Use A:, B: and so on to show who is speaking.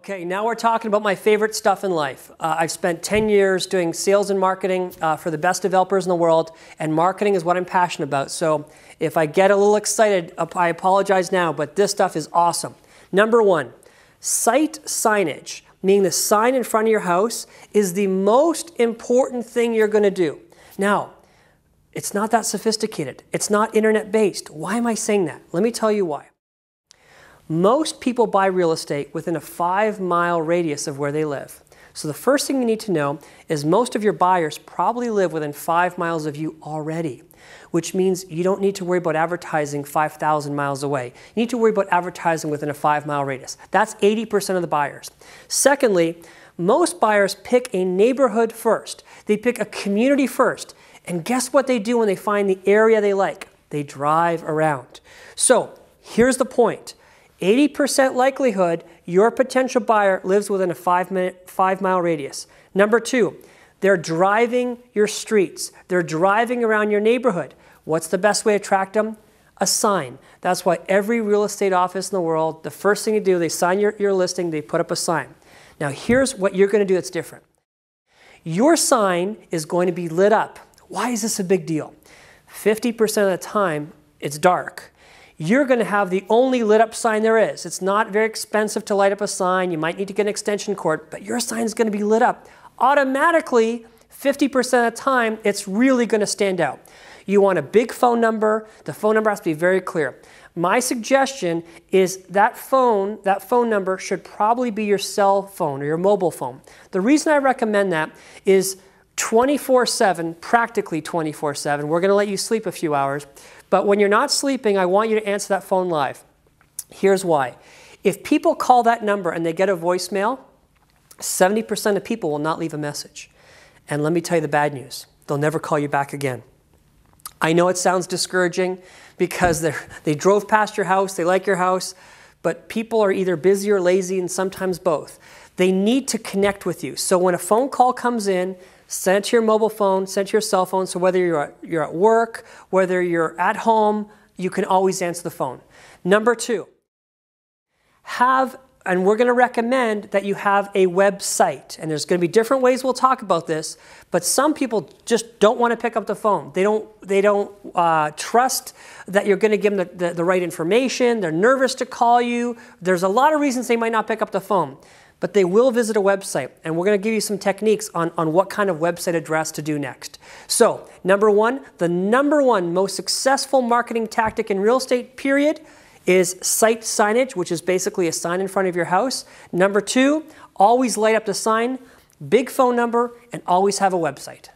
A: Okay, now we're talking about my favorite stuff in life. I've spent 10 years doing sales and marketing for the best developers in the world, and marketing is what I'm passionate about. So if I get a little excited, I apologize now, but this stuff is awesome. Number one, site signage, meaning the sign in front of your house, is the most important thing you're going to do. Now, it's not that sophisticated. It's not internet-based. Why am I saying that? Let me tell you why. Most people buy real estate within a 5-mile radius of where they live. So the first thing you need to know is most of your buyers probably live within 5 miles of you already, which means you don't need to worry about advertising 5,000 miles away. You need to worry about advertising within a 5-mile radius. That's 80% of the buyers. Secondly, most buyers pick a neighborhood first. They pick a community first. And guess what they do when they find the area they like? They drive around. So here's the point. 80% likelihood your potential buyer lives within a 5-mile radius. Number two, they're driving your streets. They're driving around your neighborhood. What's the best way to attract them? A sign. That's why every real estate office in the world, the first thing you do, they sign your listing, they put up a sign. Now here's what you're going to do that's different. Your sign is going to be lit up. Why is this a big deal? 50% of the time, it's dark. You're going to have the only lit up sign there is. It's not very expensive to light up a sign. You might need to get an extension cord, but your sign is going to be lit up. Automatically, 50% of the time, it's really going to stand out. You want a big phone number. The phone number has to be very clear. My suggestion is that phone number should probably be your cell phone or your mobile phone. The reason I recommend that is 24/7, practically 24/7. We're going to let you sleep a few hours. But when you're not sleeping, I want you to answer that phone live. Here's why. If people call that number and they get a voicemail, 70% of people will not leave a message. And let me tell you the bad news. They'll never call you back again. I know it sounds discouraging because they drove past your house, they like your house, but people are either busy or lazy and sometimes both. They need to connect with you. So when a phone call comes in, send it to your mobile phone, send it to your cell phone, so whether you're at work, whether you're at home, you can always answer the phone. Number two, and we're going to recommend that you have a website. And there's going to be different ways we'll talk about this, but some people just don't want to pick up the phone. They don't trust that you're going to give them the right information. They're nervous to call you. There's a lot of reasons they might not pick up the phone. But they will visit a website, and we're going to give you some techniques on what kind of website address to do next. So, number one, the number one most successful marketing tactic in real estate, period, is site signage, which is basically a sign in front of your house. Number two, always light up the sign, big phone number, and always have a website.